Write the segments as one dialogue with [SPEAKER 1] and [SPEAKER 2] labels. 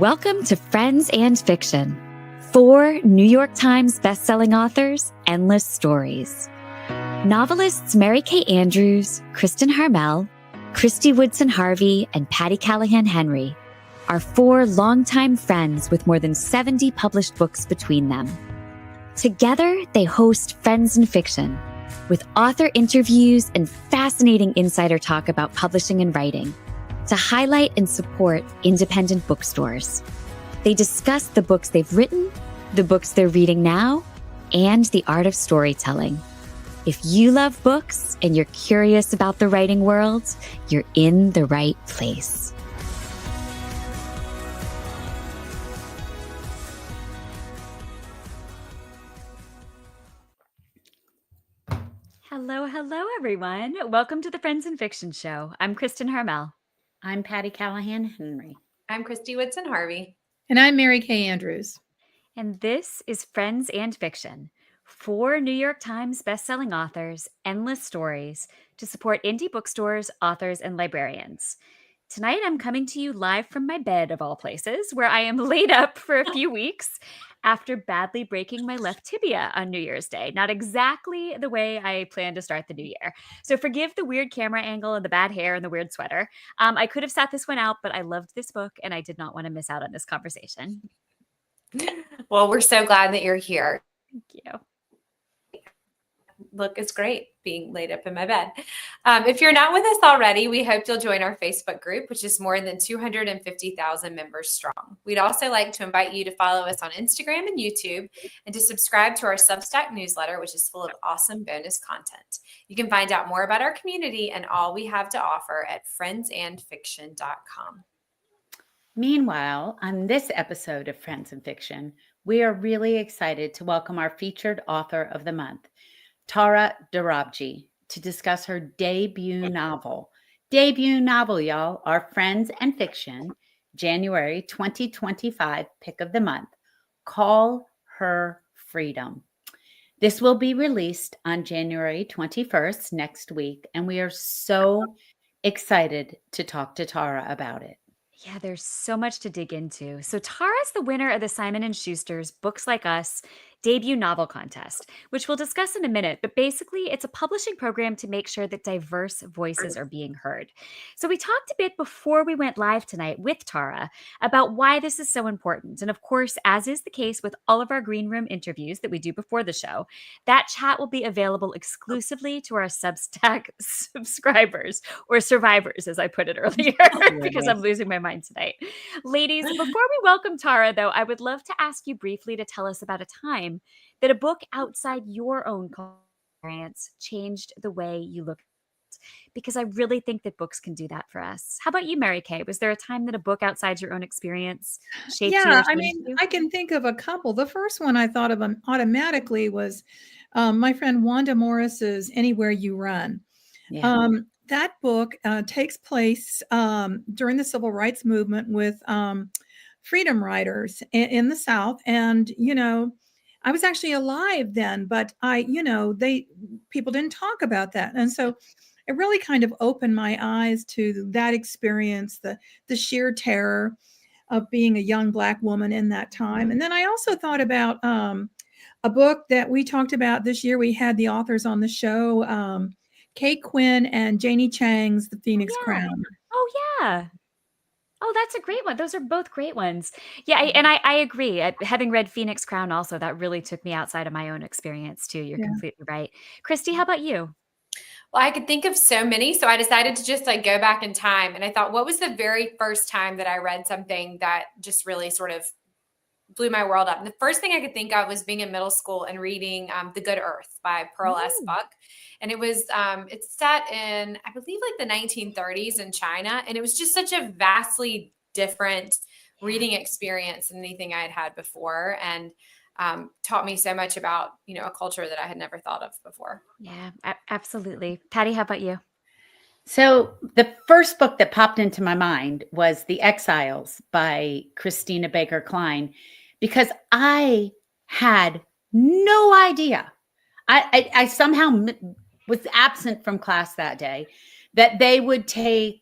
[SPEAKER 1] Welcome to Friends and Fiction. 4 New York Times bestselling authors, endless stories. Novelists Mary Kay Andrews, Kristin Harmel, Kristy Woodson Harvey, and Patti Callahan Henry are 4 longtime friends with more than 70 published books between them. Together, they host Friends and Fiction, with author interviews and fascinating insider talk about publishing and writing, to highlight and support independent bookstores. They discuss the books they've written, the books they're reading now, and the art of storytelling. If you love books and you're curious about the writing world, you're in the right place. Hello, everyone. Welcome to the Friends and Fiction Show. I'm Kristin Harmel.
[SPEAKER 2] I'm Patti Callahan Henry.
[SPEAKER 3] I'm Kristy Woodson Harvey.
[SPEAKER 4] And I'm Mary Kay Andrews.
[SPEAKER 1] And this is Friends and Fiction, 4 New York Times bestselling authors, endless stories to support indie bookstores, authors, and librarians. Tonight, I'm coming to you live from my bed, of all places, where I am laid up for a few weeks after badly breaking my left tibia on New Year's Day. Not exactly the way I planned to start the new year. So forgive the weird camera angle and the bad hair and the weird sweater. I could have sat this one out, but I loved this book and I did not want to miss out on this conversation.
[SPEAKER 3] Well, we're so glad that you're here.
[SPEAKER 1] Thank you.
[SPEAKER 3] Look, it's great being laid up in my bed. If you're not with us already, we hope you'll join our Facebook group, which is more than 250,000 members strong. We'd also like to invite you to follow us on Instagram and YouTube and to subscribe to our Substack newsletter, which is full of awesome bonus content. You can find out more about our community and all we have to offer at friendsandfiction.com.
[SPEAKER 2] Meanwhile, on this episode of Friends and Fiction, we are really excited to welcome our featured author of the month, Dorabji, to discuss her debut novel. Debut novel, y'all, our Friends and Fiction, January 2025 pick of the month, Call Her Freedom. This will be released on January 21st, next week, and we are so excited to talk to Tara about it.
[SPEAKER 1] Yeah, there's so much to dig into. So Tara's the winner of the Simon & Schuster's Books Like Us debut novel contest, which we'll discuss in a minute. But basically, it's a publishing program to make sure that diverse voices are being heard. So we talked a bit before we went live tonight with Tara about why this is so important. And of course, as is the case with all of our green room interviews that we do before the show, that chat will be available exclusively to our Substack subscribers, or survivors, as I put it earlier, because I'm losing my mind tonight. Ladies, before we welcome Tara, though, I would love to ask you briefly to tell us about a time that a book outside your own experience changed the way you look at it. Because I really think that books can do that for us. How about you, Mary Kay? Was there a time that a book outside your own experience shaped you?
[SPEAKER 4] Yeah, I mean, I can think of a couple. The first one I thought of automatically was my friend Wanda Morris's Anywhere You Run.
[SPEAKER 2] Yeah.
[SPEAKER 4] That book takes place during the civil rights movement with freedom riders in the South. And, you know, I was actually alive then, but people didn't talk about that. And so it really kind of opened my eyes to that experience, the sheer terror of being a young Black woman in that time. And then I also thought about a book that we talked about this year. We had the authors on the show, Kate Quinn and Janie Chang's The Phoenix Crown.
[SPEAKER 1] Oh, yeah. Oh, that's a great one. Those are both great ones. Yeah, I agree. Having read Phoenix Crown also, that really took me outside of my own experience too. You're completely right. Kristy, how about you?
[SPEAKER 3] Well, I could think of so many, so I decided to just go back in time. And I thought, what was the very first time that I read something that just really sort of blew my world up? And the first thing I could think of was being in middle school and reading The Good Earth by Pearl S. Buck. And it was, it's set in, I believe, the 1930s in China. And it was just such a vastly different reading experience than anything I had had before. And taught me so much about, a culture that I had never thought of before.
[SPEAKER 1] Yeah, absolutely. Patti, how about you?
[SPEAKER 2] So the first book that popped into my mind was The Exiles by Christina Baker Klein, because I had no idea. I somehow was absent from class that day, that they would take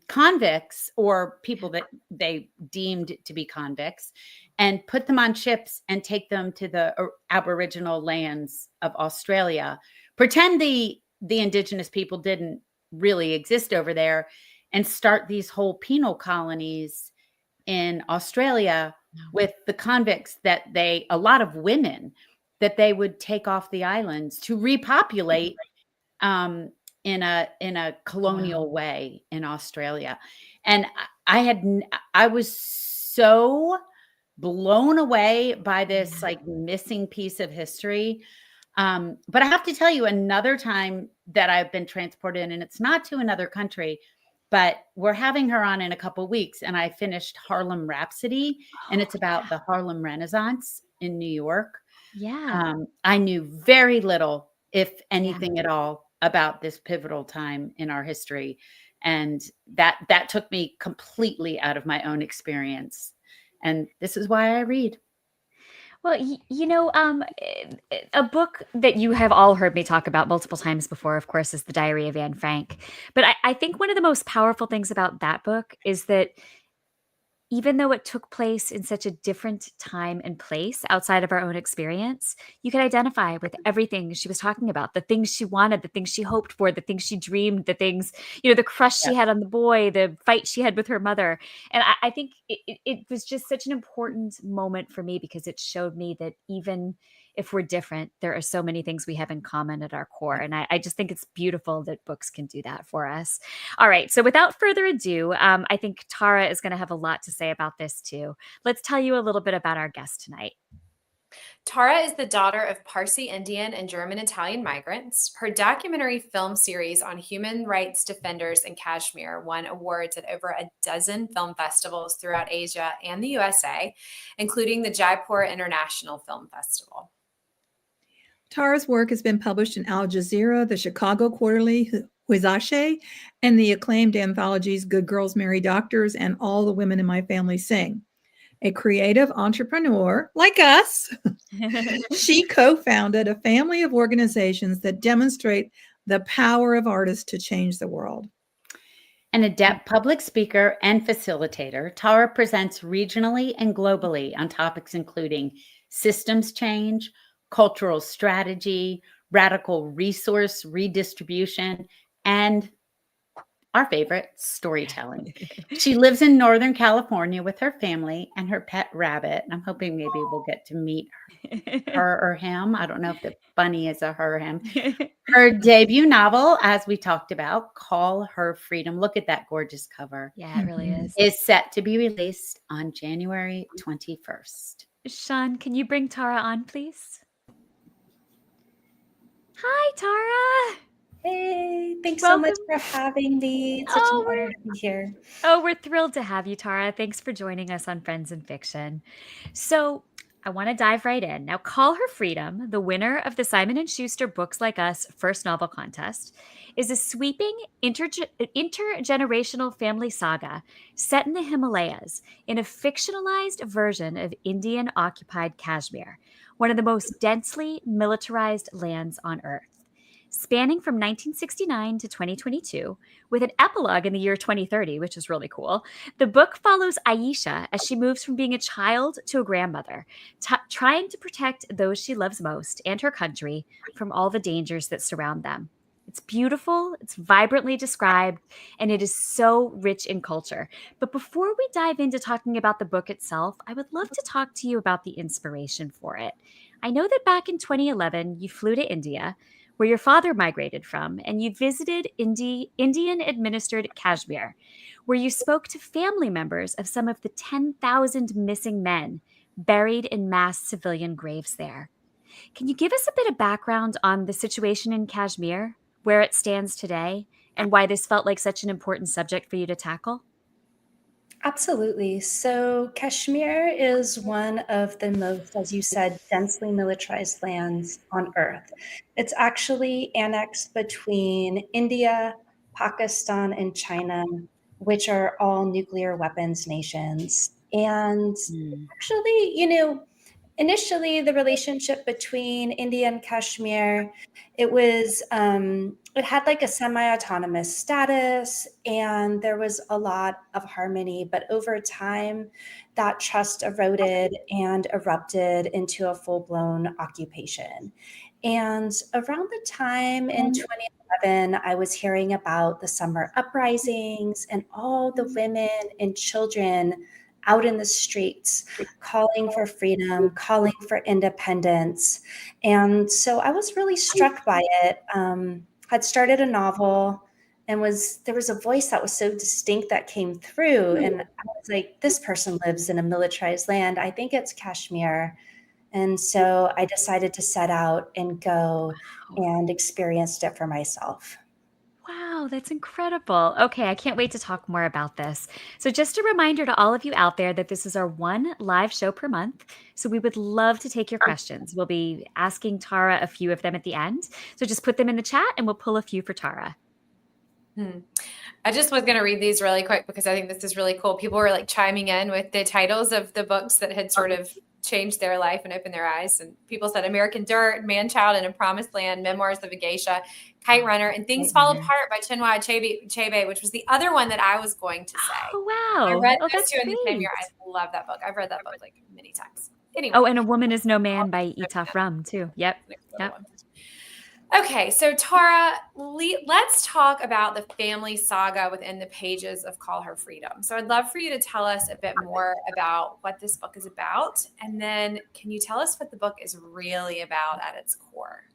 [SPEAKER 2] convicts or people that they deemed to be convicts and put them on ships and take them to the Aboriginal lands of Australia. Pretend the indigenous people didn't really exist over there and start these whole penal colonies in Australia with the convicts that a lot of women that they would take off the islands to repopulate in a colonial way in Australia. And I was so blown away by this like missing piece of history. But I have to tell you another time that I've been transported, and it's not to another country, but we're having her on in a couple weeks, and I finished Harlem Rhapsody, and it's about the Harlem Renaissance in New York.
[SPEAKER 1] Yeah.
[SPEAKER 2] I knew very little, if anything at all, about this pivotal time in our history, and that took me completely out of my own experience. And this is why I read.
[SPEAKER 1] Well, a book that you have all heard me talk about multiple times before, of course, is The Diary of Anne Frank. But I think one of the most powerful things about that book is that even though it took place in such a different time and place outside of our own experience, you could identify with everything she was talking about, the things she wanted, the things she hoped for, the things she dreamed, the things, the crush she had on the boy, the fight she had with her mother. And I think it was just such an important moment for me because it showed me that even if we're different, there are so many things we have in common at our core. And I just think it's beautiful that books can do that for us. All right. So without further ado, I think Tara is going to have a lot to say about this too. Let's tell you a little bit about our guest tonight.
[SPEAKER 3] Tara is the daughter of Parsi Indian and German Italian migrants. Her documentary film series on human rights defenders in Kashmir won awards at over a dozen film festivals throughout Asia and the USA, including the Jaipur International Film Festival.
[SPEAKER 4] Tara's work has been published in Al Jazeera, the Chicago Quarterly, Huizache, and the acclaimed anthologies Good Girls Marry Doctors and All the Women in My Family Sing. A creative entrepreneur like us, she co-founded a family of organizations that demonstrate the power of artists to change the world.
[SPEAKER 2] An adept public speaker and facilitator, Tara presents regionally and globally on topics including systems change, cultural strategy, radical resource redistribution, and our favorite, storytelling. She lives in Northern California with her family and her pet rabbit. I'm hoping maybe we'll get to meet her or him. I don't know if the bunny is a her or him. Her debut novel, as we talked about, Call Her Freedom. Look at that gorgeous cover.
[SPEAKER 1] Yeah, it really is.
[SPEAKER 2] Is set to be released on January 21st.
[SPEAKER 1] Sean, can you bring Tara on, please? Hi, Tara.
[SPEAKER 5] Hey, thanks
[SPEAKER 1] Welcome.
[SPEAKER 5] so much for having me. It's such an honor to be here.
[SPEAKER 1] Oh, we're thrilled to have you, Tara. Thanks for joining us on Friends in Fiction. So I want to dive right in. Now, Call Her Freedom, the winner of the Simon & Schuster Books Like Us first novel contest, is a sweeping intergenerational family saga set in the Himalayas in a fictionalized version of Indian-occupied Kashmir, one of the most densely militarized lands on Earth. Spanning from 1969 to 2022, with an epilogue in the year 2030, which is really cool, the book follows Aisha as she moves from being a child to a grandmother, trying to protect those she loves most and her country from all the dangers that surround them. It's beautiful, it's vibrantly described, and it is so rich in culture. But before we dive into talking about the book itself, I would love to talk to you about the inspiration for it. I know that back in 2011, you flew to India, where your father migrated from, and you visited Indian-administered Kashmir, where you spoke to family members of some of the 10,000 missing men buried in mass civilian graves there. Can you give us a bit of background on the situation in Kashmir, where it stands today, and why this felt like such an important subject for you to tackle?
[SPEAKER 5] Absolutely. So, Kashmir is one of the most, as you said, densely militarized lands on Earth. It's actually annexed between India, Pakistan, and China, which are all nuclear weapons nations. And actually, initially the relationship between India and Kashmir, it had like a semi-autonomous status, and there was a lot of harmony. But over time, that trust eroded and erupted into a full-blown occupation. And around the time in 2011, I was hearing about the summer uprisings and all the women and children out in the streets calling for freedom, calling for independence. And so I was really struck by it. Had started a novel, and there was a voice that was so distinct that came through. And I was like, this person lives in a militarized land. I think it's Kashmir. And so I decided to set out and go and experienced it for myself.
[SPEAKER 1] Wow, that's incredible. Okay, I can't wait to talk more about this. So, just a reminder to all of you out there that this is our one live show per month. So, we would love to take your questions. We'll be asking Tara a few of them at the end. So, just put them in the chat and we'll pull a few for Tara.
[SPEAKER 3] I just was going to read these really quick because I think this is really cool. People were like chiming in with the titles of the books that had sort of changed their life and opened their eyes. And people said American Dirt, Man Child in a Promised Land, Memoirs of a Geisha, Kite Runner, and Things Fall Apart by Chinua Achebe, which was the other one that I was going to say.
[SPEAKER 1] Oh, wow.
[SPEAKER 3] I read those
[SPEAKER 1] that's
[SPEAKER 3] two in the same
[SPEAKER 1] great.
[SPEAKER 3] year. I love that book. I've read that book like many times. Anyway.
[SPEAKER 1] Oh, and A Woman is No Man by Etaf Rum, too. Yep.
[SPEAKER 3] Okay, so Tara, let's talk about the family saga within the pages of Call Her Freedom. So I'd love for you to tell us a bit more about what this book is about. And then can you tell us what the book is really about at its core?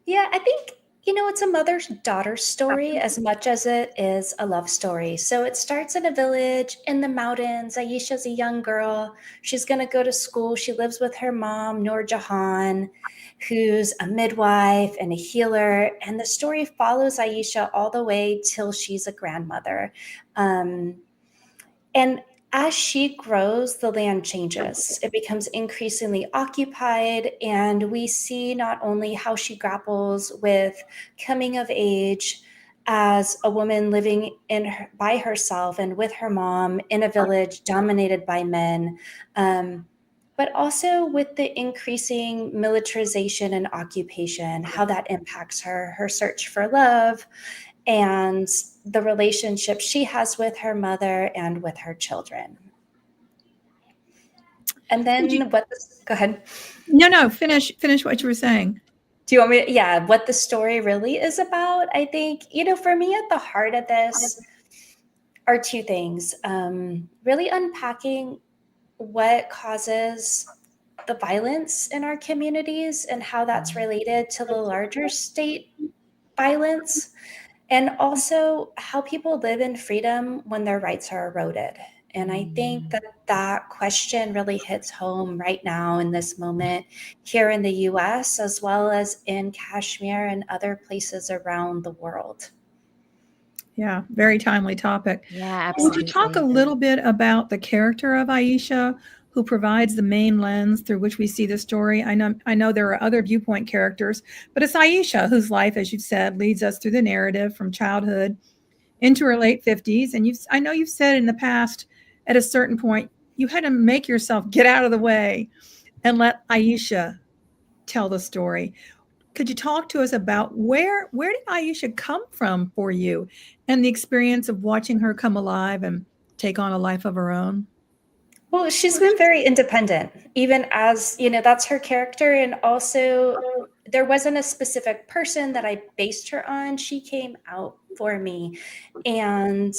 [SPEAKER 5] Yeah, I think, it's a mother-daughter story as much as it is a love story. So it starts in a village in the mountains. Aisha's a young girl. She's going to go to school. She lives with her mom, Noor Jahan, who's a midwife and a healer. And the story follows Aisha all the way till she's a grandmother. And as she grows, the land changes. It becomes increasingly occupied, and we see not only how she grapples with coming of age as a woman living by herself and with her mom in a village dominated by men, but also with the increasing militarization and occupation, how that impacts her search for love, and the relationship she has with her mother and with her children. And then go ahead.
[SPEAKER 4] No, finish what you were saying.
[SPEAKER 5] Do you want me? Yeah, what the story really is about? I think, for me, at the heart of this are two things. Really unpacking what causes the violence in our communities and how that's related to the larger state violence, and also how people live in freedom when their rights are eroded. And I think that question really hits home right now in this moment here in the US, as well as in Kashmir and other places around the world.
[SPEAKER 4] Yeah, very timely topic.
[SPEAKER 1] Yeah, absolutely.
[SPEAKER 4] Would you talk a little bit about the character of Aisha, who provides the main lens through which we see the story? I know there are other viewpoint characters, but it's Aisha whose life, as you said, leads us through the narrative from childhood into her late 50s. And I know you've said in the past, at a certain point, you had to make yourself get out of the way and let Aisha tell the story. Could you talk to us about where did Aisha come from for you and the experience of watching her come alive and take on a life of her own?
[SPEAKER 5] Well, she's been very independent, even as, that's her character. And also, there wasn't a specific person that I based her on. She came out for me and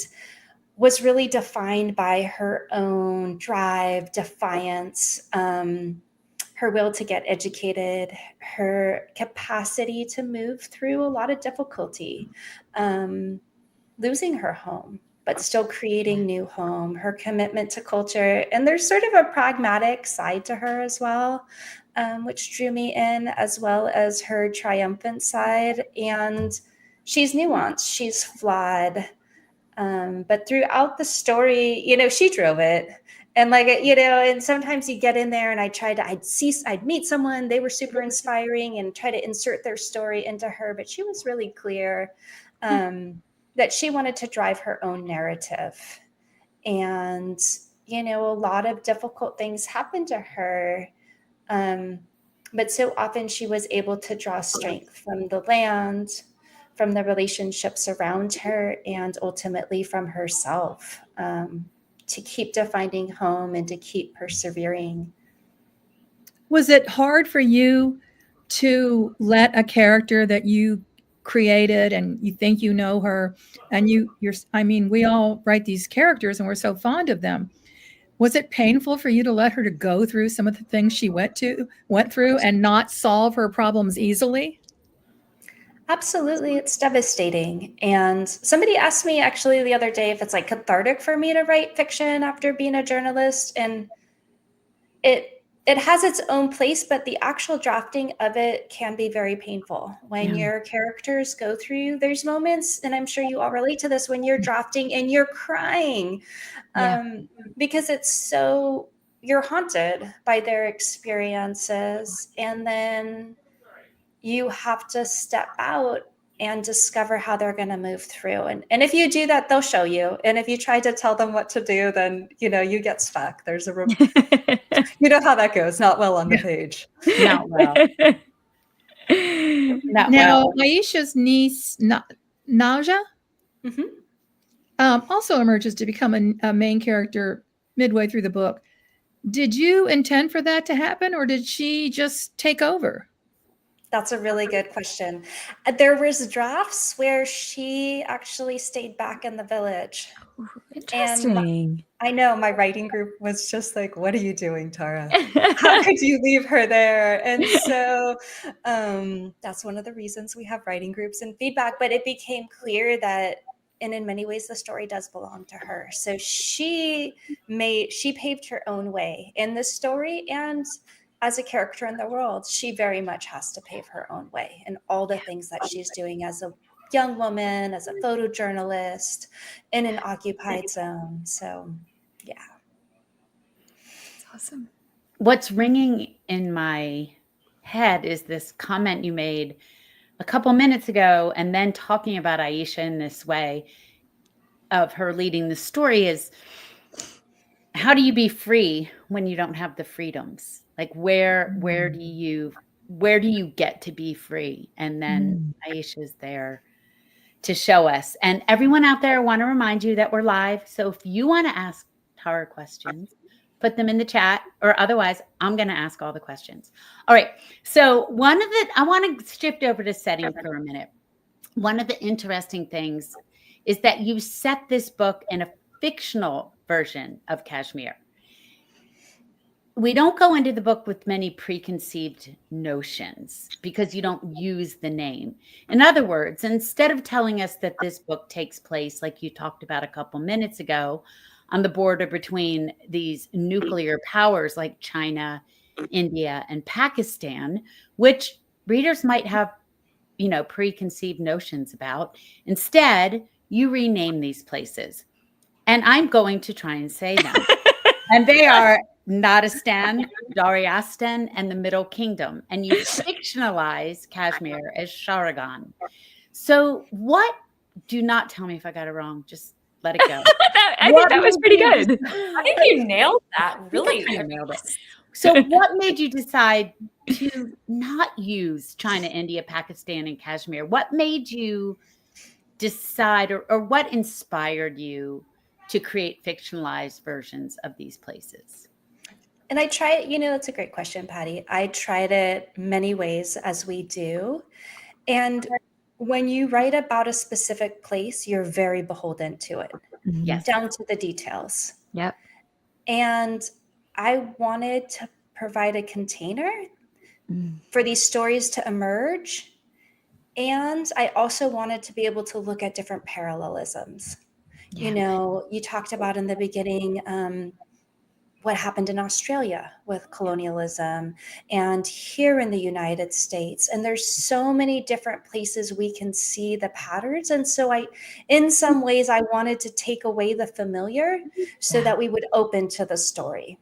[SPEAKER 5] was really defined by her own drive, defiance, her will to get educated, her capacity to move through a lot of difficulty, losing her home, but still creating new home, her commitment to culture. And there's sort of a pragmatic side to her as well, which drew me in, as well as her triumphant side. And she's nuanced, she's flawed. But throughout the story, she drove it. And and sometimes you get in there and I'd meet someone, they were super inspiring, and try to insert their story into her. But she was really clear that she wanted to drive her own narrative. And, a lot of difficult things happened to her. But so often she was able to draw strength from the land, from the relationships around her, and ultimately from herself, to keep defining home and to keep persevering.
[SPEAKER 4] Was it hard for you to let a character that you created and you think you know her and I mean, we all write these characters and we're so fond of them. Was it painful for you to let her to go through some of the things she went through and not solve her problems easily?
[SPEAKER 5] Absolutely, it's devastating. And somebody asked me actually the other day if it's like cathartic for me to write fiction after being a journalist, and it has its own place, but the actual drafting of it can be very painful. When
[SPEAKER 1] Yeah.
[SPEAKER 5] your characters go through, there's moments, and I'm sure you all relate to this, when you're drafting and you're crying,
[SPEAKER 1] Yeah.
[SPEAKER 5] because you're haunted by their experiences, and then you have to step out and discover how they're going to move through. And if you do that, they'll show you. And if you try to tell them what to do, then, you get stuck. You know how that goes. Not well on the page.
[SPEAKER 2] Not well. Not
[SPEAKER 4] Now,
[SPEAKER 2] well.
[SPEAKER 4] Aisha's niece, Naja,
[SPEAKER 5] Mhm.
[SPEAKER 4] also emerges to become a main character midway through the book. Did you intend for that to happen, or did she just take over?
[SPEAKER 5] That's a really good question. There was drafts where she actually stayed back in the village. And
[SPEAKER 1] Interesting.
[SPEAKER 5] I know my writing group was just like, what are you doing, Tara? How could you leave her there? And so that's one of the reasons we have writing groups and feedback. But it became clear that, and in many ways, the story does belong to her. So she paved her own way in this story, and as a character in the world, she very much has to pave her own way in all the things that she's doing as a young woman, as a photojournalist in an occupied zone. So, yeah.
[SPEAKER 1] That's awesome.
[SPEAKER 2] What's ringing in my head is this comment you made a couple minutes ago, and then talking about Aisha in this way of her leading the story is, how do you be free when you don't have the freedoms? Like where do you get to be free? And then Aisha's there to show us. And everyone out there, I want to remind you that we're live. So if you want to ask Tara questions, put them in the chat, or otherwise I'm going to ask all the questions. All right. So I want to shift over to setting for a minute. One of the interesting things is that you set this book in a fictional version of Kashmir. We don't go into the book with many preconceived notions because you don't use the name. In other words, instead of telling us that this book takes place, like you talked about a couple minutes ago, on the border between these nuclear powers like China, India, and Pakistan, which readers might have, preconceived notions about, instead, you rename these places. And I'm going to try and say them. And they are Nadistan, Dariastan, and the Middle Kingdom. And you fictionalize Kashmir as Sharagan. So do not tell me if I got it wrong. Just let it go.
[SPEAKER 1] I think that was pretty good.
[SPEAKER 3] I think you nailed that. Really.
[SPEAKER 2] I nailed it. So what made you decide to not use China, India, Pakistan, and Kashmir? What made you decide, or what inspired you to create fictionalized versions of these places?
[SPEAKER 5] And I try, that's a great question, Patti. I tried it many ways, as we do. And when you write about a specific place, you're very beholden to it,
[SPEAKER 2] Yes.
[SPEAKER 5] down to the details.
[SPEAKER 1] Yep.
[SPEAKER 5] And I wanted to provide a container for these stories to emerge. And I also wanted to be able to look at different parallelisms.
[SPEAKER 1] Yeah.
[SPEAKER 5] You talked about in the beginning what happened in Australia with colonialism, and here in the United States. And there's so many different places we can see the patterns. And so in some ways, I wanted to take away the familiar so that we would open to the story.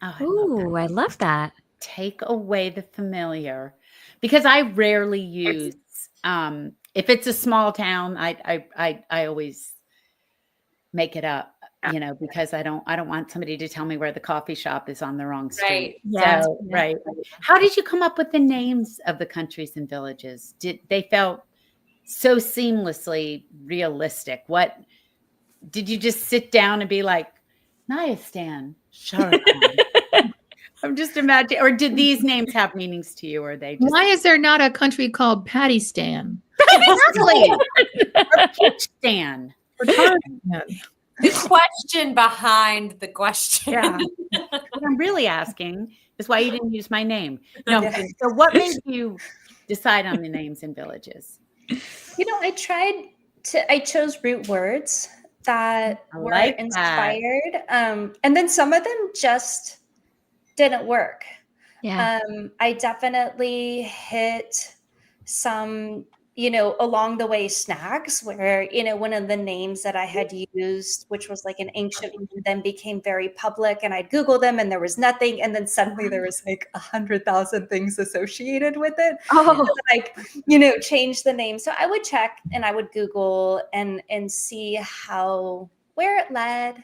[SPEAKER 1] Oh, I love that.
[SPEAKER 2] Take away the familiar, because I rarely use, if it's a small town, I always make it up. you know, because I don't want somebody to tell me where the coffee shop is on the wrong street.
[SPEAKER 1] Yeah.
[SPEAKER 2] So, right. How did you come up with the names of the countries and villages? They felt so seamlessly realistic? What did you just sit down and be like, Nayastan, Sharakan? I'm just imagining, or did these names have meanings to you, or they just
[SPEAKER 6] Why is there not a country called Pattistan?
[SPEAKER 2] exactly or Peachstan?
[SPEAKER 6] Or Tarzan?
[SPEAKER 3] The question behind the question.
[SPEAKER 2] Yeah. What I'm really asking is why you didn't use my name. No. So what made you decide on the names and villages?
[SPEAKER 5] You know, I chose root words that
[SPEAKER 2] I
[SPEAKER 5] were
[SPEAKER 2] like that.
[SPEAKER 5] inspired. And then some of them just didn't work.
[SPEAKER 1] Yeah.
[SPEAKER 5] I definitely hit some, you know, along the way snags where, you know, one of the names that I had used, which was like an ancient name, then became very public, and I'd Google them and there was nothing. And then suddenly there was like 100,000 things associated with it.
[SPEAKER 1] Oh,
[SPEAKER 5] Like, you know, change the name. So I would check and I would Google and see where it led.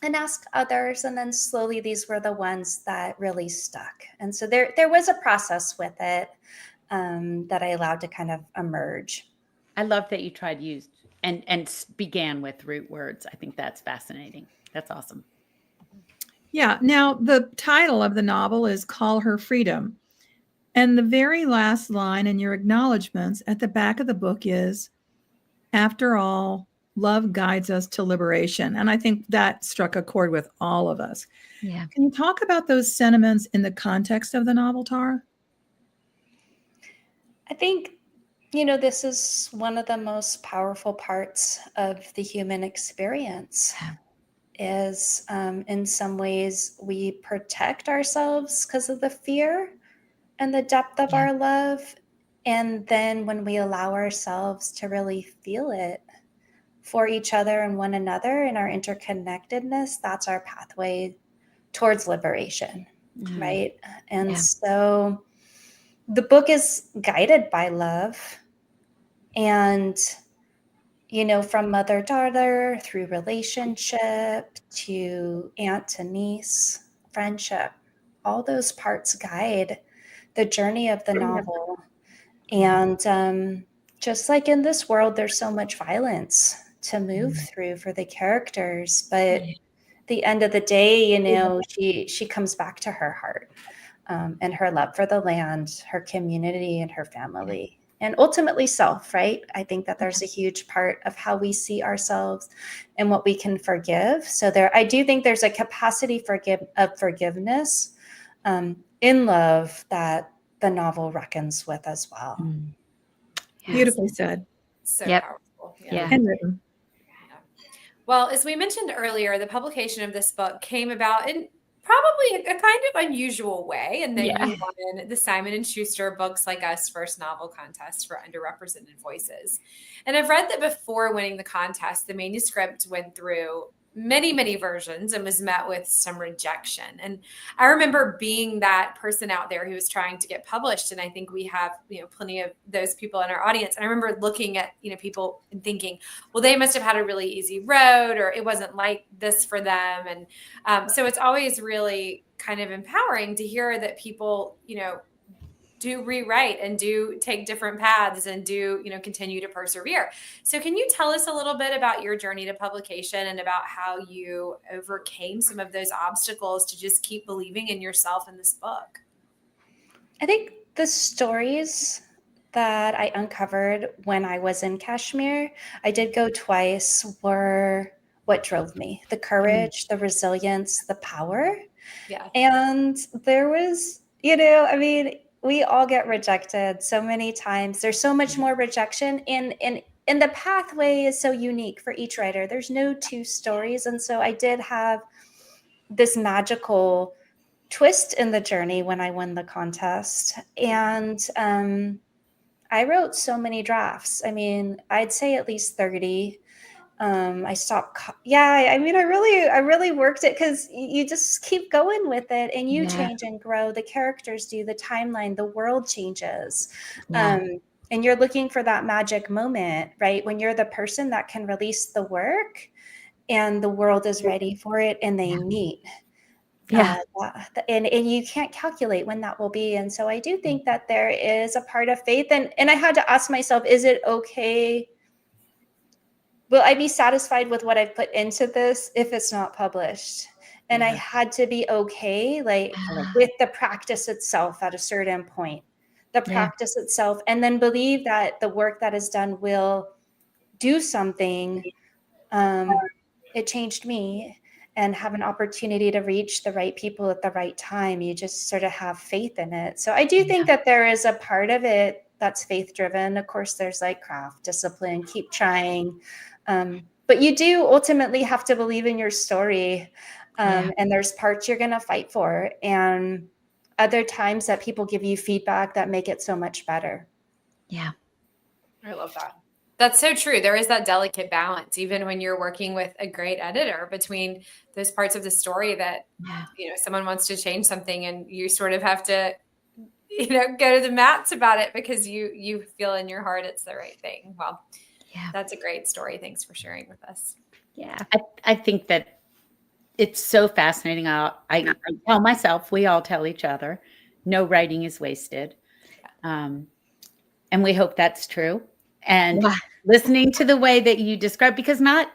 [SPEAKER 5] And ask others, and then slowly these were the ones that really stuck. And so there was a process with it that I allowed to kind of emerge.
[SPEAKER 2] I love that you tried and began with root words. I think that's fascinating. That's awesome.
[SPEAKER 4] Yeah. Now, the title of the novel is Call Her Freedom. And the very last line in your acknowledgments at the back of the book is, after all, love guides us to liberation. And I think that struck a chord with all of us.
[SPEAKER 1] yeah.
[SPEAKER 4] Can you talk about those sentiments in the context of the novel, Tara?
[SPEAKER 5] I think, you know, this is one of the most powerful parts of the human experience is in some ways we protect ourselves because of the fear and the depth of our love. And then when we allow ourselves to really feel it for each other and one another and our interconnectedness, that's our pathway towards liberation, right? And so the book is guided by love, and, you know, from mother-daughter through relationship to aunt to niece, friendship, all those parts guide the journey of the novel. And just like in this world, there's so much violence to move through for the characters, but at the end of the day, you know, she comes back to her heart and her love for the land, her community, and her family, and ultimately self, right? I think that there's a huge part of how we see ourselves and what we can forgive. So I do think there's a capacity of forgiveness in love that the novel reckons with as well.
[SPEAKER 4] Beautifully said.
[SPEAKER 3] So powerful.
[SPEAKER 1] Yeah.
[SPEAKER 4] And written.
[SPEAKER 3] Well, as we mentioned earlier, the publication of this book came about in probably a kind of unusual way, and then you won the Simon & Schuster Books Like Us First Novel Contest for Underrepresented Voices. And I've read that before winning the contest, the manuscript went through many, many versions and was met with some rejection. And I remember being that person out there who was trying to get published. And I think we have, you know, plenty of those people in our audience. And I remember looking at, you know, people and thinking, well, they must have had a really easy road, or it wasn't like this for them. And so it's always really kind of empowering to hear that people, you know, do rewrite and do take different paths and do, you know, continue to persevere. So can you tell us a little bit about your journey to publication and about how you overcame some of those obstacles to just keep believing in yourself in this book?
[SPEAKER 5] I think the stories that I uncovered when I was in Kashmir, I did go twice, were what drove me. The courage, the resilience, the power.
[SPEAKER 3] Yeah.
[SPEAKER 5] And there was, you know, I mean, we all get rejected so many times. There's so much more rejection, and the pathway is so unique for each writer. There's no two stories. And so I did have this magical twist in the journey when I won the contest. And I wrote so many drafts. I mean, I'd say at least 30. I stopped. I mean, I really worked it, because you just keep going with it, and you change and grow. The characters do, the timeline, the world changes. And you're looking for that magic moment, right? When you're the person that can release the work and the world is ready for it and they meet.
[SPEAKER 1] Yeah.
[SPEAKER 5] And you can't calculate when that will be. And so I do think that there is a part of faith. And I had to ask myself, is it okay? Will I be satisfied with what I've put into this if it's not published? And I had to be okay, like with the practice itself at a certain point, the practice itself, and then believe that the work that is done will do something. It changed me, and have an opportunity to reach the right people at the right time. You just sort of have faith in it. So I do think that there is a part of it that's faith driven. Of course, there's like craft, discipline, keep trying. But you do ultimately have to believe in your story. And there's parts you're going to fight for, and other times that people give you feedback that make it so much better.
[SPEAKER 1] Yeah.
[SPEAKER 3] I love that. That's so true. There is that delicate balance, even when you're working with a great editor, between those parts of the story that, someone wants to change something and you sort of have to, go to the mats about it because you feel in your heart it's the right thing. Well, that's a great story. Thanks for sharing with us.
[SPEAKER 1] Yeah.
[SPEAKER 2] I think that it's so fascinating. I tell myself, we all tell each other, no writing is wasted. And we hope that's true. And listening to the way that you describe, because not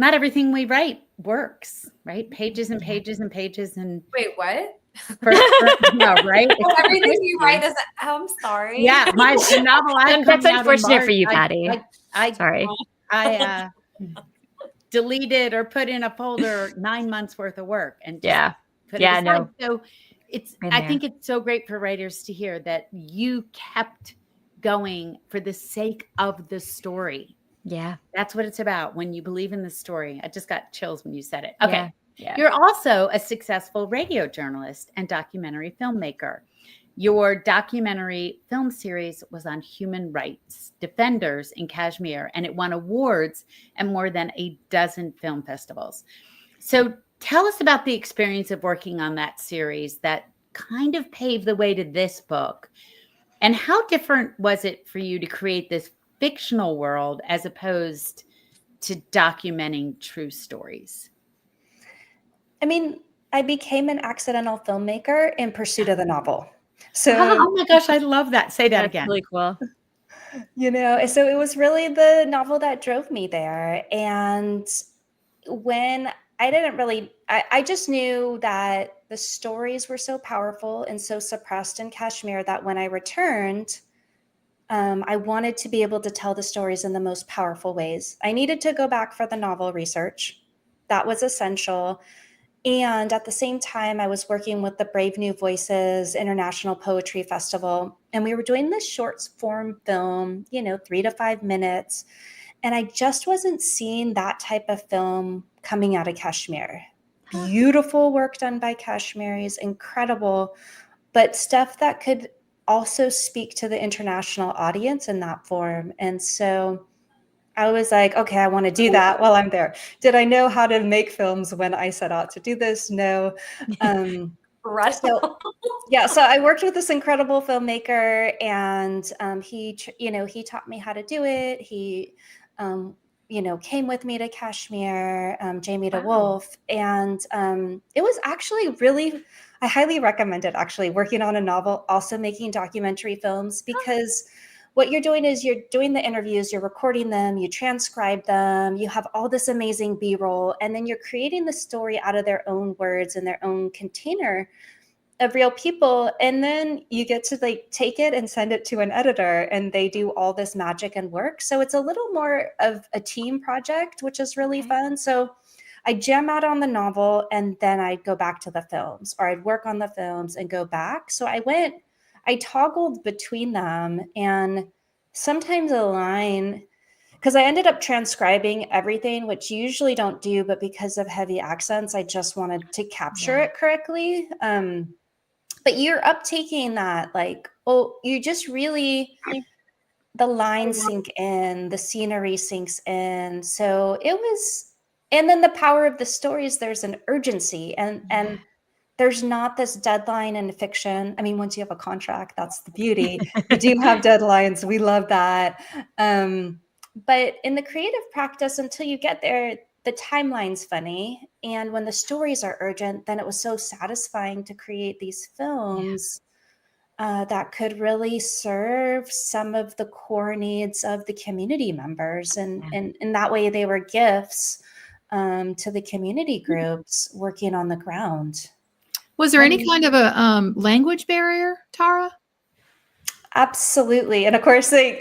[SPEAKER 2] everything we write works, right? Pages and pages and pages. And
[SPEAKER 3] wait, what?
[SPEAKER 2] No, right?
[SPEAKER 3] Everything you write is, I'm sorry.
[SPEAKER 2] Yeah, the novel.
[SPEAKER 1] That's unfortunate for you, Patti. Sorry.
[SPEAKER 2] I deleted or put in a folder 9 months worth of work and put it aside.
[SPEAKER 1] No.
[SPEAKER 2] So I think it's so great for writers to hear that you kept going for the sake of the story.
[SPEAKER 1] Yeah.
[SPEAKER 2] That's what it's about. When you believe in the story. I just got chills when you said it. Okay.
[SPEAKER 1] Yeah.
[SPEAKER 2] You're also a successful radio journalist and documentary filmmaker. Your documentary film series was on human rights defenders in Kashmir, and it won awards at more than a dozen film festivals. So tell us about the experience of working on that series that kind of paved the way to this book. And how different was it for you to create this fictional world as opposed to documenting true stories?
[SPEAKER 5] I mean, I became an accidental filmmaker in pursuit of the novel. So,
[SPEAKER 2] oh my gosh, I love that. Say that again.
[SPEAKER 1] Really cool.
[SPEAKER 5] So it was really the novel that drove me there. And when I just knew that the stories were so powerful and so suppressed in Kashmir that when I returned, I wanted to be able to tell the stories in the most powerful ways. I needed to go back for the novel research. That was essential. And at the same time, I was working with the Brave New Voices International Poetry Festival, and we were doing this short form film, 3 to 5 minutes. And I just wasn't seeing that type of film coming out of Kashmir. Beautiful work done by Kashmiris, incredible, but stuff that could also speak to the international audience in that form. And so I was like, okay, I want to do that while I'm there. Did I know how to make films when I set out to do this? No. So I worked with this incredible filmmaker, and he taught me how to do it. He, came with me to Kashmir, Jamie DeWolf, and it was actually I highly recommend it, actually, working on a novel, also making documentary films, because what you're doing is you're doing the interviews, you're recording them, you transcribe them, you have all this amazing B-roll, and then you're creating the story out of their own words and their own container of real people. And then you get to take it and send it to an editor, and they do all this magic and work. So it's a little more of a team project, which is really fun. So I jam out on the novel, and then I'd go back to the films, or I'd work on the films and go back. So I toggled between them, and sometimes a line, because I ended up transcribing everything, which you usually don't do, but because of heavy accents, I just wanted to capture it correctly. But you're uptaking that, you just really, the lines sink in, the scenery sinks in. So it was, and then the power of the stories, there's an urgency, and there's not this deadline in fiction. I mean, once you have a contract, that's the beauty. You do have deadlines. We love that. But in the creative practice, until you get there, the timeline's funny. And when the stories are urgent, then it was so satisfying to create these films that could really serve some of the core needs of the community members. And in that way, they were gifts to the community groups working on the ground.
[SPEAKER 6] Was there any kind of a language barrier, Tara?
[SPEAKER 5] Absolutely. And of course, I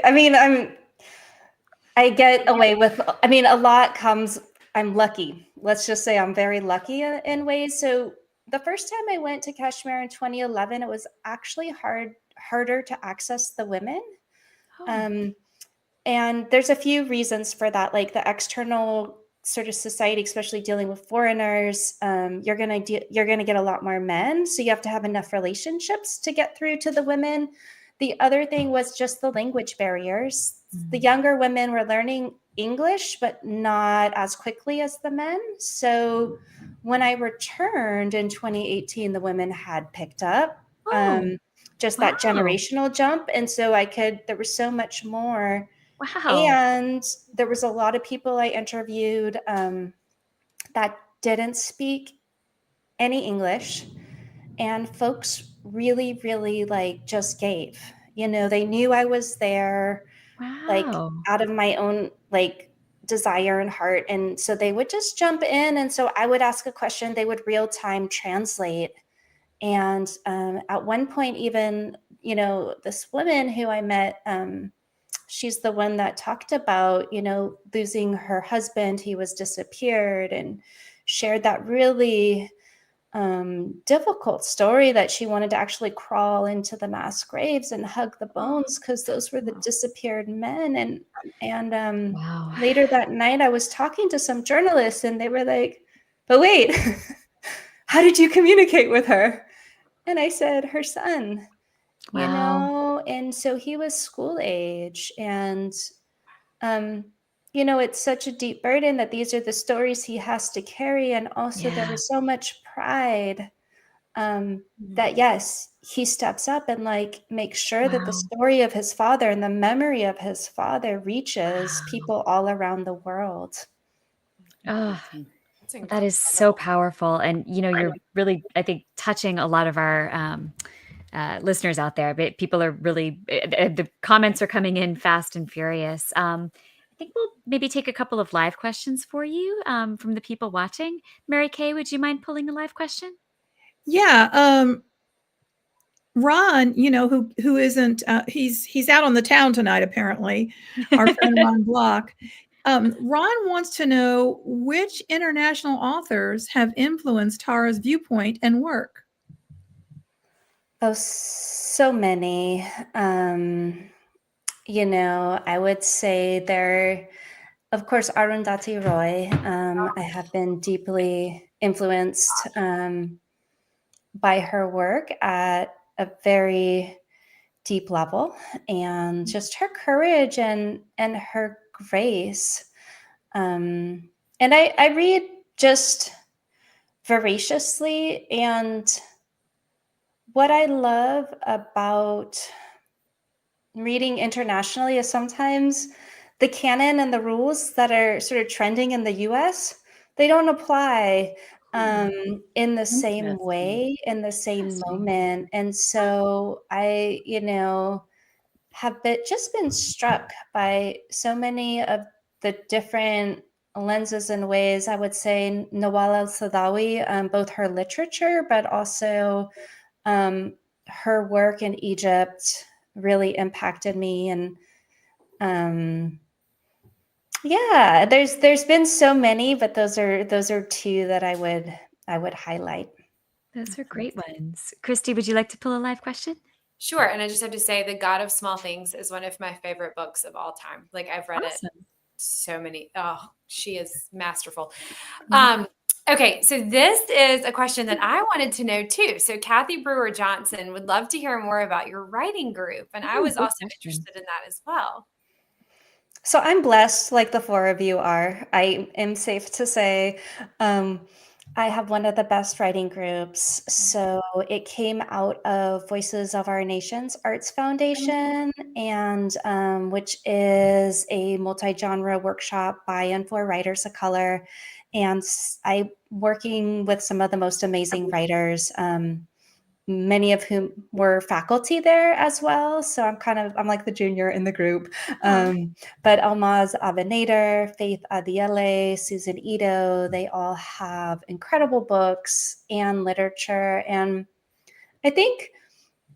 [SPEAKER 5] get away with, a lot comes, I'm lucky. Let's just say I'm very lucky in ways. So the first time I went to Kashmir in 2011, it was actually harder to access the women. And there's a few reasons for that, like the external sort of society, especially dealing with foreigners. You're gonna get a lot more men, so you have to have enough relationships to get through to the women. The other thing was just the language barriers. The younger women were learning English, but not as quickly as the men. So when I returned in 2018, the women had picked up just that generational jump. And so there was so much more.
[SPEAKER 1] Wow.
[SPEAKER 5] And there was a lot of people I interviewed that didn't speak any English. And folks really, really just gave. They knew I was there, out of my own desire and heart. And so they would just jump in. And so I would ask a question, they would real time translate. And at one point, even, this woman who I met, she's the one that talked about, losing her husband. He was disappeared, and shared that really difficult story that she wanted to actually crawl into the mass graves and hug the bones because those were the disappeared men. And later that night, I was talking to some journalists, and they were like, "But wait, how did you communicate with her?" And I said, "Her son." And so he was school age, and it's such a deep burden that these are the stories he has to carry. And also there was so much pride that yes, he steps up and makes sure that the story of his father and the memory of his father reaches people all around the world.
[SPEAKER 1] That is so powerful. And, you're really, I think, touching a lot of our listeners out there. But people are really, the comments are coming in fast and furious. I think we'll maybe take a couple of live questions for you from the people watching. Mary Kay, would you mind pulling a live question?
[SPEAKER 4] Yeah. Ron, who isn't, he's out on the town tonight, apparently, our friend Ron Block. Ron wants to know which international authors have influenced Tara's viewpoint and work.
[SPEAKER 5] Oh, so many. I would say there, of course, Arundhati Roy. I have been deeply influenced by her work at a very deep level, and just her courage and her grace. And I read just voraciously, and what I love about reading internationally is sometimes the canon and the rules that are sort of trending in the US, they don't apply in the same way, in the same moment. And so I, have just been struck by so many of the different lenses and ways. I would say Nawal al-Sadawi, both her literature, but also her work in Egypt really impacted me. And there's been so many, but those are two that I would highlight.
[SPEAKER 1] Those are great ones. Kristy, would you like to pull a live question?
[SPEAKER 3] Sure. And I just have to say, The God of Small Things is one of my favorite books of all time. I've read it so many. Oh, she is masterful. Okay, so this is a question that I wanted to know too. So Kathy Brewer Johnson would love to hear more about your writing group. And I was also interested in that as well.
[SPEAKER 5] So I'm blessed, like the four of you are. I am safe to say I have one of the best writing groups. So it came out of Voices of Our Nations Arts Foundation, and which is a multi-genre workshop by and for writers of color. And I working with some of the most amazing writers. Many of whom were faculty there as well. So I'm like the junior in the group. But Almaz Avenader, Faith Adiele, Susan Ito, they all have incredible books and literature. And I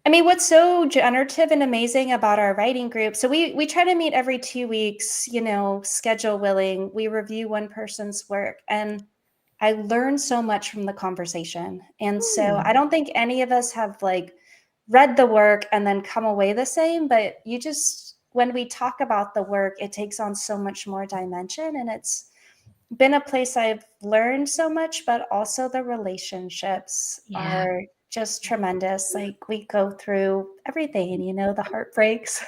[SPEAKER 5] mean, what's so generative and amazing about our writing group? So we try to meet every 2 weeks, schedule willing. We review one person's work, and I learned so much from the conversation. And so I don't think any of us have like read the work and then come away the same, but when we talk about the work, it takes on so much more dimension, and it's been a place I've learned so much, but also the relationships are just tremendous. Like we go through everything, the heartbreaks,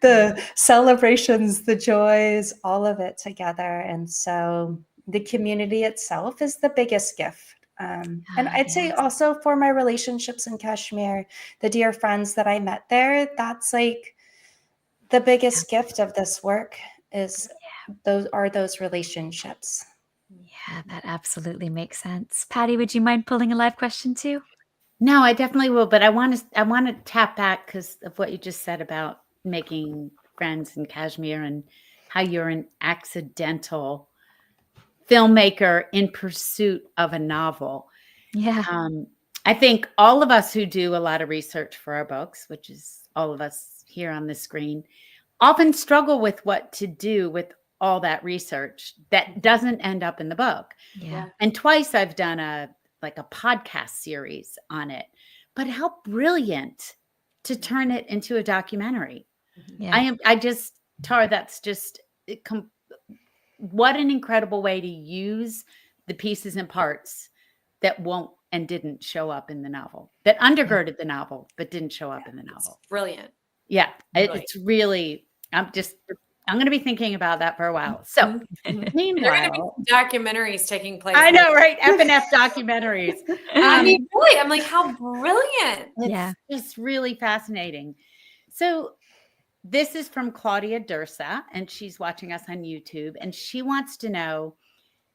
[SPEAKER 5] the celebrations, the joys, all of it together. And so the community itself is the biggest gift. And I'd say also for my relationships in Kashmir, the dear friends that I met there, that's like the biggest gift of this work is those relationships.
[SPEAKER 1] Yeah, that absolutely makes sense. Patti, would you mind pulling a live question too?
[SPEAKER 2] No, I definitely will, but I want to tap back because of what you just said about making friends in Kashmir and how you're an accidental filmmaker in pursuit of a novel.
[SPEAKER 1] Yeah.
[SPEAKER 2] I think all of us who do a lot of research for our books, which is all of us here on the screen, often struggle with what to do with all that research that doesn't end up in the book.
[SPEAKER 1] Yeah.
[SPEAKER 2] And twice I've done a podcast series on it, but how brilliant to turn it into a documentary.
[SPEAKER 1] Yeah.
[SPEAKER 2] Tara, that's just what an incredible way to use the pieces and parts that won't and didn't show up in the novel, that undergirded the novel, but didn't show up in the novel.
[SPEAKER 3] Brilliant.
[SPEAKER 2] Yeah. It's really, I'm going to be thinking about that for a while. So meanwhile,
[SPEAKER 3] there are going to be documentaries taking place.
[SPEAKER 2] I know, right? F&F documentaries.
[SPEAKER 3] I mean, really, I'm like, how brilliant.
[SPEAKER 2] It's just really fascinating. So this is from Claudia Dursa, and she's watching us on YouTube, and she wants to know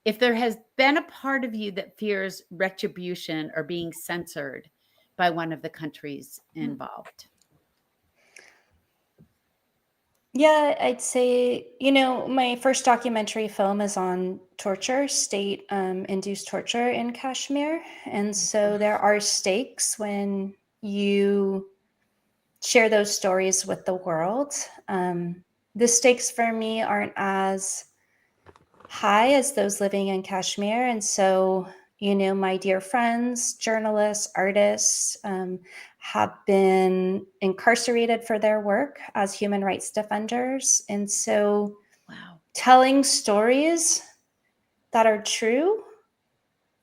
[SPEAKER 2] if there has been a part of you that fears retribution or being censored by one of the countries involved.
[SPEAKER 5] Yeah, I'd say, my first documentary film is on torture, state induced torture in Kashmir. And so there are stakes when you share those stories with the world. The stakes for me aren't as high as those living in Kashmir. And so, my dear friends, journalists, artists, have been incarcerated for their work as human rights defenders. And so telling stories that are true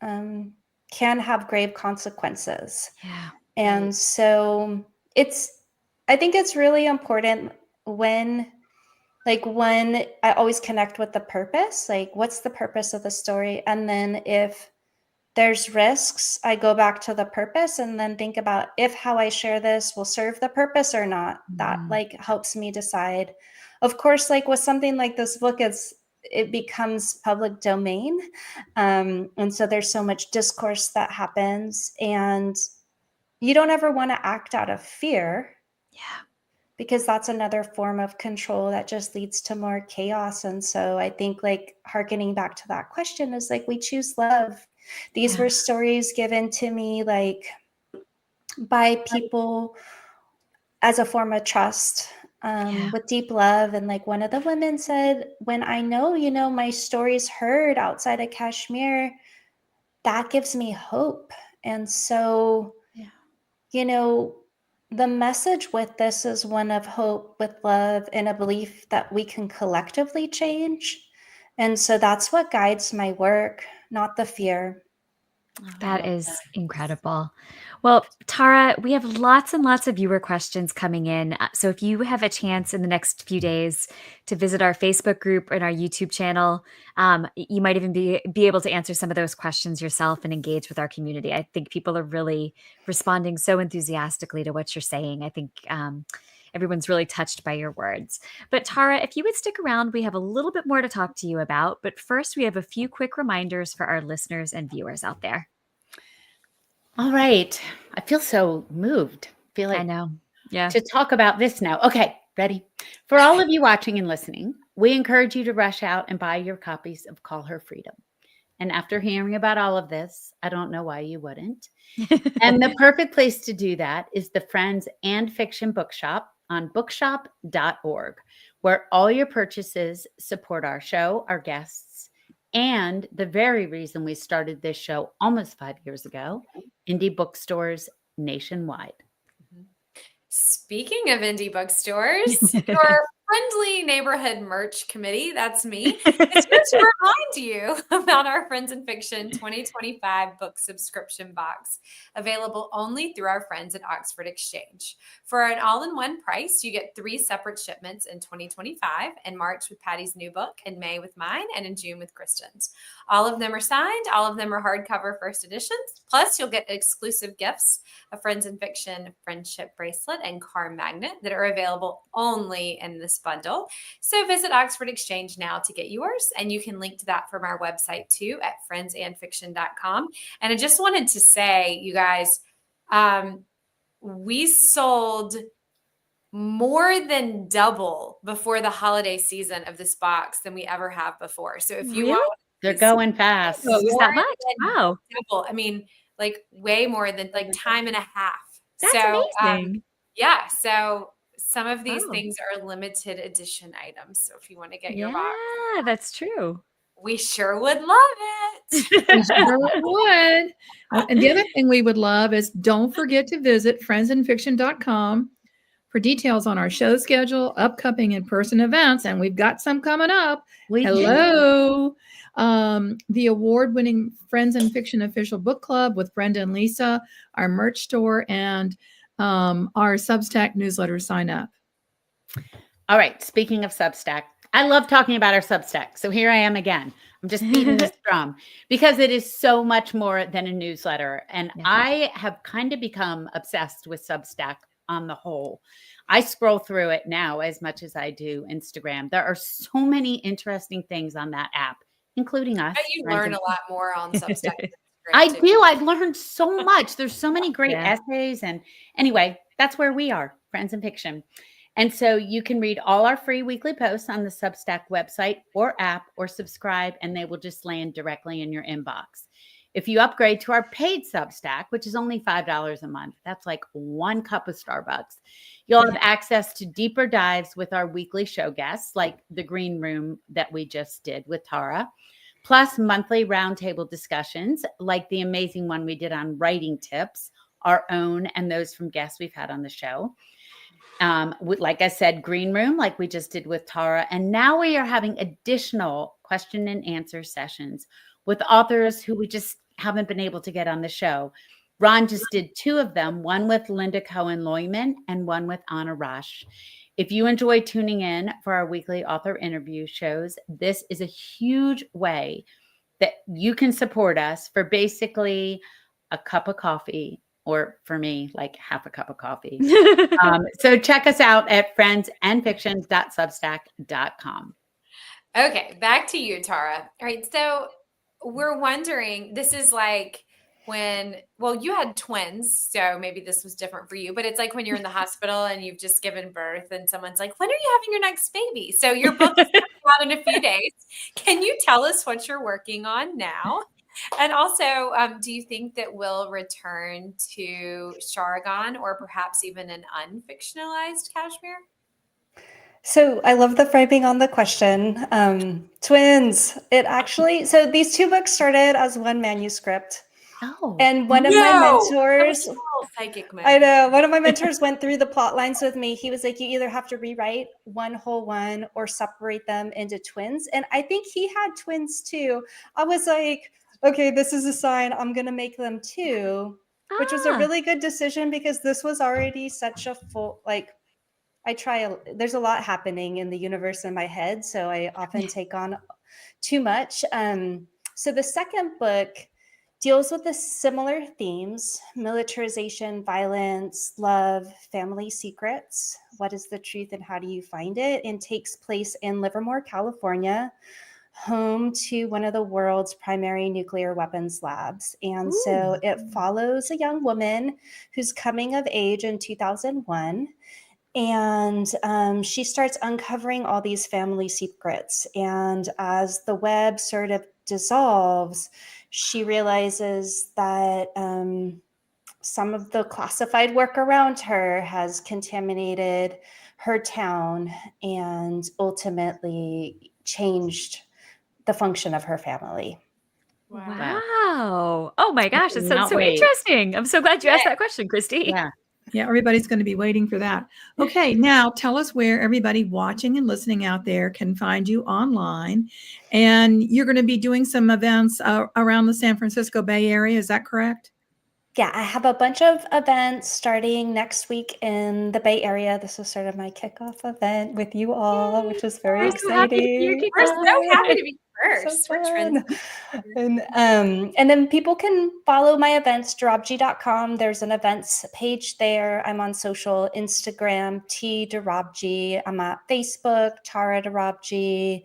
[SPEAKER 5] can have grave consequences.
[SPEAKER 1] Yeah.
[SPEAKER 5] And so I think it's really important when I always connect with the purpose, like what's the purpose of the story? And then if there's risks, I go back to the purpose and then think about if how I share this will serve the purpose or not. That helps me decide. Of course, with something like this book, it becomes public domain. And so there's so much discourse that happens, and you don't ever want to act out of fear.
[SPEAKER 1] Yeah.
[SPEAKER 5] Because that's another form of control that just leads to more chaos. And so I think hearkening back to that question is we choose love. These were stories given to me by people as a form of trust, with deep love. And one of the women said, when I know, my story's heard outside of Kashmir, that gives me hope. And so, the message with this is one of hope with love and a belief that we can collectively change. And so that's what guides my work, not the fear.
[SPEAKER 2] Oh, I
[SPEAKER 1] That
[SPEAKER 2] love
[SPEAKER 1] is
[SPEAKER 2] that.
[SPEAKER 1] incredible. Well, Tara, we have lots and lots of viewer questions coming in. So if you have a chance in the next few days to visit our Facebook group and our YouTube channel, you might even be able to answer some of those questions yourself and engage with our community. I think people are really responding so enthusiastically to what you're saying. I think everyone's really touched by your words. But Tara, if you would stick around, we have a little bit more to talk to you about. But first, we have a few quick reminders for our listeners and viewers out there.
[SPEAKER 2] All right. I feel so moved. Feel
[SPEAKER 1] I
[SPEAKER 2] like
[SPEAKER 1] know. Yeah.
[SPEAKER 2] to talk about this now. Okay, ready? For all of you watching and listening, we encourage you to rush out and buy your copies of Call Her Freedom. And after hearing about all of this, I don't know why you wouldn't. And the perfect place to do that is the Friends and Fiction Bookshop on bookshop.org, where all your purchases support our show, our guests, and the very reason we started this show almost 5 years ago, indie bookstores nationwide.
[SPEAKER 3] Speaking of indie bookstores, your friendly neighborhood merch committee, that's me, is here to remind you about our Friends and Fiction 2025 book subscription box, available only through our friends at Oxford Exchange. For an all-in-one price, you get 3 separate shipments in 2025, in March with Patty's new book, in May with mine, and in June with Kristin's. All of them are signed, all of them are hardcover first editions, plus you'll get exclusive gifts, a Friends and Fiction friendship bracelet and car magnet that are available only in this bundle. So visit Oxford Exchange now to get yours, and you can link to that from our website too at friendsandfiction.com. And I just wanted to say, you guys, we sold more than double before the holiday season of this box than we ever have before. So if you
[SPEAKER 1] Really?
[SPEAKER 3] want,
[SPEAKER 2] They're going fast.
[SPEAKER 1] Oh, it was that
[SPEAKER 3] more
[SPEAKER 1] much?
[SPEAKER 3] than
[SPEAKER 1] Wow.
[SPEAKER 3] double. I mean, like way more than like time and a half.
[SPEAKER 1] That's
[SPEAKER 3] So,
[SPEAKER 1] amazing.
[SPEAKER 3] yeah. So some of these
[SPEAKER 1] Wow.
[SPEAKER 3] things are limited edition items. So if you want to get your
[SPEAKER 1] Yeah,
[SPEAKER 3] box,
[SPEAKER 1] that's true.
[SPEAKER 3] we sure would love it.
[SPEAKER 6] We sure would. And the other thing we would love is don't forget to visit friendsandfiction.com for details on our show schedule, upcoming in-person events, and we've got some coming up.
[SPEAKER 2] We do.
[SPEAKER 6] Hello. The award-winning Friends and Fiction official book club with Brenda and Lisa, our merch store, and our Substack newsletter sign up.
[SPEAKER 2] All right. Speaking of Substack, I love talking about our Substack. So here I am again. I'm just beating this drum because it is so much more than a newsletter. And
[SPEAKER 1] Yeah.
[SPEAKER 2] I have kind of become obsessed with Substack on the whole. I scroll through it now as much as I do Instagram. There are so many interesting things on that app, including us.
[SPEAKER 3] But you learn a lot more on Substack.
[SPEAKER 2] I do. I've learned so much. There's so many great
[SPEAKER 1] Yeah.
[SPEAKER 2] essays. And anyway, that's where we are, Friends and Fiction. And so you can read all our free weekly posts on the Substack website or app, or subscribe, and they will just land directly in your inbox. If you upgrade to our paid Substack, which is only $5 a month, that's like 1 cup of Starbucks, you'll have access to deeper dives with our weekly show guests, like the Green Room that we just did with Tara, plus monthly roundtable discussions, like the amazing one we did on writing tips, our own and those from guests we've had on the show. Like I said, Green Room, like we just did with Tara. And now we are having additional question and answer sessions with authors who we just haven't been able to get on the show. Ron just did 2 of them, one with Linda Cohen-Loyman and one with Anna Rush. If you enjoy tuning in for our weekly author interview shows, this is a huge way that you can support us for basically a cup of coffee, or for me, like half a cup of coffee. So check us out at friendsandfiction.substack.com.
[SPEAKER 3] Okay, back to you, Tara. All right, so we're wondering, this is like when, well, you had twins, so maybe this was different for you, but it's like when you're in the hospital and you've just given birth and someone's like, when are you having your next baby? So your book is coming out in a few days. Can you tell us what you're working on now? And also, do you think that we'll return to Sharagon or perhaps even an unfictionalized Kashmir?
[SPEAKER 5] So I love the framing on the question. Twins. It actually, so these 2 books started as one manuscript.
[SPEAKER 2] Oh,
[SPEAKER 5] And one of my mentors,
[SPEAKER 3] Psychic mode.
[SPEAKER 5] I know, one of my mentors went through the plot lines with me. He was like, you either have to rewrite one whole one or separate them into twins. And I think he had twins too. I was like, okay, this is a sign I'm going to make them too, which was a
[SPEAKER 1] Ah,
[SPEAKER 5] really good decision because this was already such a full, like, there's a lot happening in the universe in my head, so I often take on too much. So the second book deals with the similar themes: militarization, violence, love, family secrets. What is the truth and how do you find it? And takes place in Livermore, California, home to one of the world's primary nuclear weapons labs. And so it follows a young woman who's coming of age in 2001. And she starts uncovering all these family secrets. And as the web sort of dissolves, she realizes that some of the classified work around her has contaminated her town and ultimately changed the function of her family.
[SPEAKER 1] wow. Oh my gosh, it sounds
[SPEAKER 2] cannot
[SPEAKER 1] so
[SPEAKER 2] wait.
[SPEAKER 1] interesting. I'm so glad you asked that question, Kristy.
[SPEAKER 2] Yeah.
[SPEAKER 6] Yeah, everybody's going to be waiting for that. Okay, now tell us where everybody watching and listening out there can find you online. And you're going to be doing some events around the San Francisco Bay Area. Is that correct?
[SPEAKER 5] Yeah, I have a bunch of events starting next week in the Bay Area. This is sort of my kickoff event with you all, which is very
[SPEAKER 1] We're so happy to be your
[SPEAKER 5] exciting.
[SPEAKER 3] We're so happy to be first.
[SPEAKER 5] So
[SPEAKER 3] We're
[SPEAKER 5] fun.
[SPEAKER 3] trends.
[SPEAKER 5] And then people can follow my events, Dorabji.com. There's an events page there. I'm on social, Instagram, T Dorabji. I'm at Facebook, Tara Dorabji.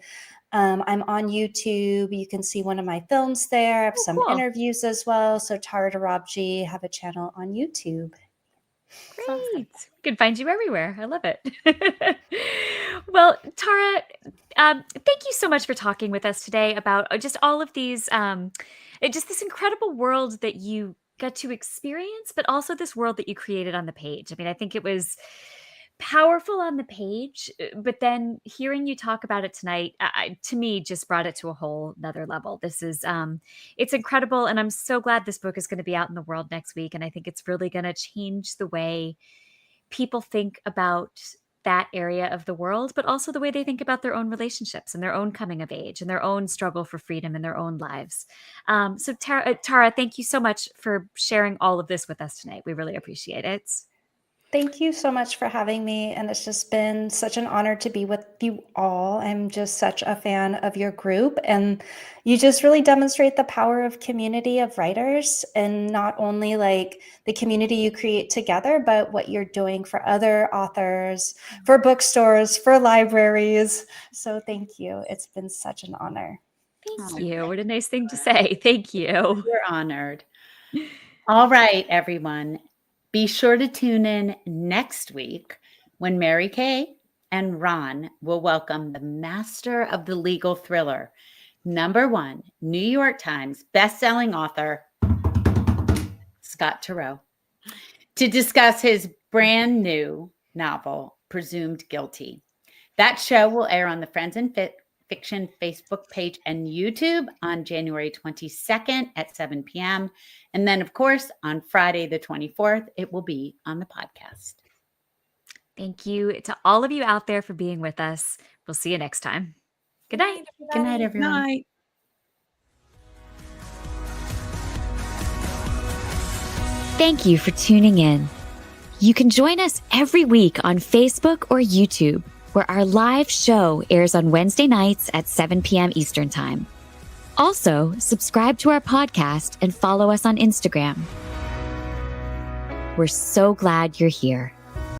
[SPEAKER 5] I'm on YouTube. You can see one of my films there. I have some
[SPEAKER 1] cool.
[SPEAKER 5] interviews as well. So Tara Dorabji, have a channel on YouTube.
[SPEAKER 1] Great. We can find you everywhere. I love it. Well, Tara, thank you so much for talking with us today about just all of these, just this incredible world that you got to experience, but also this world that you created on the page. I mean, I think it was powerful on the page, but then hearing you talk about it tonight, to me, just brought it to a whole nother level. This is, it's incredible. And I'm so glad this book is going to be out in the world next week. And I think it's really going to change the way people think about that area of the world, but also the way they think about their own relationships and their own coming of age and their own struggle for freedom in their own lives. So Tara, thank you so much for sharing all of this with us tonight. We really appreciate it.
[SPEAKER 5] Thank you so much for having me. And it's just been such an honor to be with you all. I'm just such a fan of your group. And you just really demonstrate the power of community of writers, and not only like the community you create together, but what you're doing for other authors, for bookstores, for libraries. So thank you. It's been such an honor.
[SPEAKER 1] Thank you. What a nice thing to say. Thank you.
[SPEAKER 2] We're honored. All right, everyone. Be sure to tune in next week when Mary Kay and Ron will welcome the master of the legal thriller, #1 New York Times bestselling author, Scott Turow, to discuss his brand new novel, Presumed Guilty. That show will air on the Friends and Fiction Facebook page and YouTube on January 22nd at 7 p.m. And then, of course, on Friday the 24th, it will be on the podcast.
[SPEAKER 1] Thank you to all of you out there for being with us. We'll see you next time. Good night.
[SPEAKER 2] Good night, everyone.
[SPEAKER 6] Night.
[SPEAKER 1] Thank you for tuning in. You can join us every week on Facebook or YouTube, where our live show airs on Wednesday nights at 7 p.m. Eastern Time. Also, subscribe to our podcast and follow us on Instagram. We're so glad you're here.